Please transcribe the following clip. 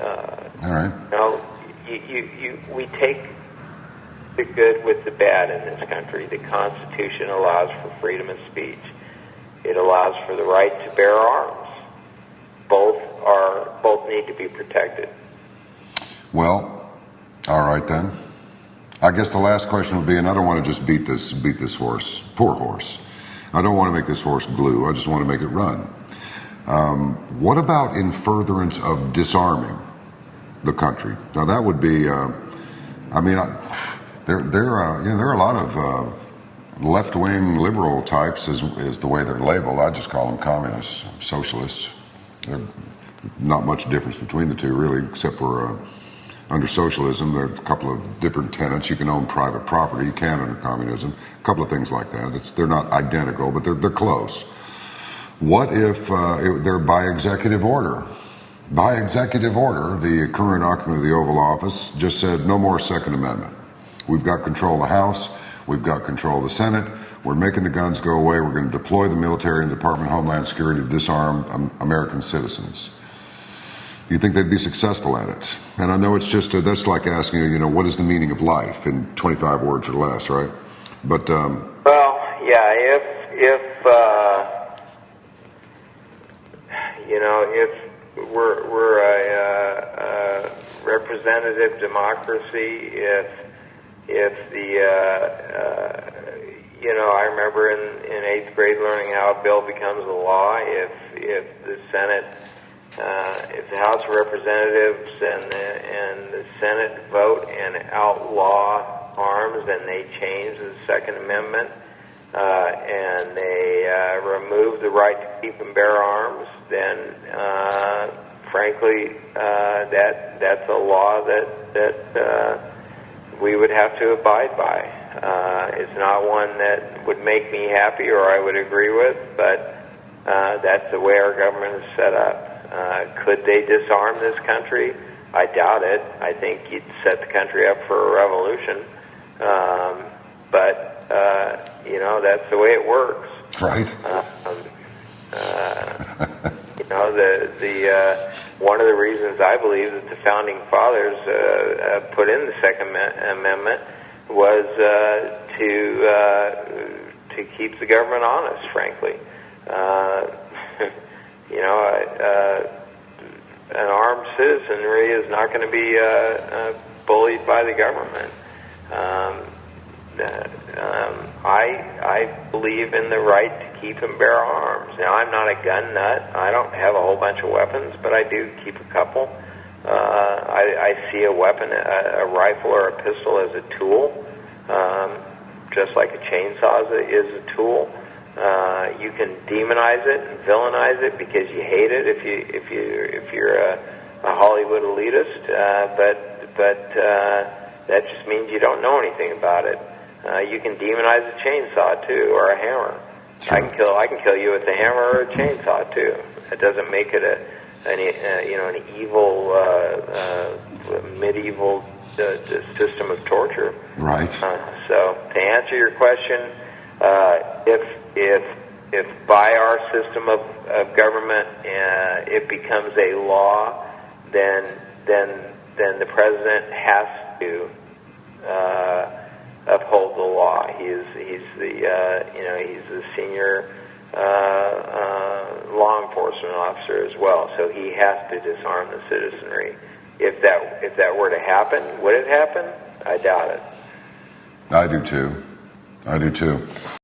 All right. We take the good with the bad in this country. The Constitution allows for freedom of speech. It allows for the right to bear arms. Both need to be protected. Well, all right then. I guess the last question would be, and I don't want to just beat this horse, poor horse. I don't want to make this horse glue. I just want to make it run. What about in furtherance of disarming the country? Now that would be, there are a lot of left-wing liberal types, is the way they're labeled. I just call them communists, socialists. There's not much difference between the two, really, except for under socialism, there's a couple of different tenets. You can own private property. You can't under communism. A couple of things like that. They're not identical, but they're close. What if they're by executive order? By executive order, the current occupant of the Oval Office just said, no more Second Amendment. We've got control of the House. We've got control of the Senate. We're making the guns go away. We're going to deploy the military and Department of Homeland Security to disarm American citizens. Do you think they'd be successful at it? And I know it's just, that's like asking, what is the meaning of life in 25 words or less, right? But, well, yeah, if we're a representative democracy, if the, I remember in 8th grade learning how a bill becomes a law, if the Senate, if the House of Representatives and the Senate vote and outlaw arms and they change the Second Amendment and they remove the right to keep and bear arms, then frankly that's a law that we would have to abide by. It's not one that would make me happy or I would agree with, but that's the way our government is set up. Could they disarm this country? I doubt it. I think you'd set the country up for a revolution. But that's the way it works. Right. One of the reasons I believe that the founding fathers put in the Second Amendment was to keep the government honest, frankly. An armed citizenry is not going to be bullied by the government. I believe in the right to keep and bear arms. Now, I'm not a gun nut. I don't have a whole bunch of weapons, but I do keep a couple. I see a weapon, a rifle or a pistol, as a tool, just like a chainsaw is a tool. You can demonize it and villainize it because you hate it if you're a Hollywood elitist, but that just means you don't know anything about it. You can demonize a chainsaw too, or a hammer. Sure. I can kill you with a hammer or a chainsaw too. It doesn't make it an evil medieval system of torture. Right. So to answer your question, if by our system of government it becomes a law, then the president has to uphold the law. He's the senior law enforcement officer as well, so he has to disarm the citizenry. If that were to happen, would it happen? I doubt it. I do too.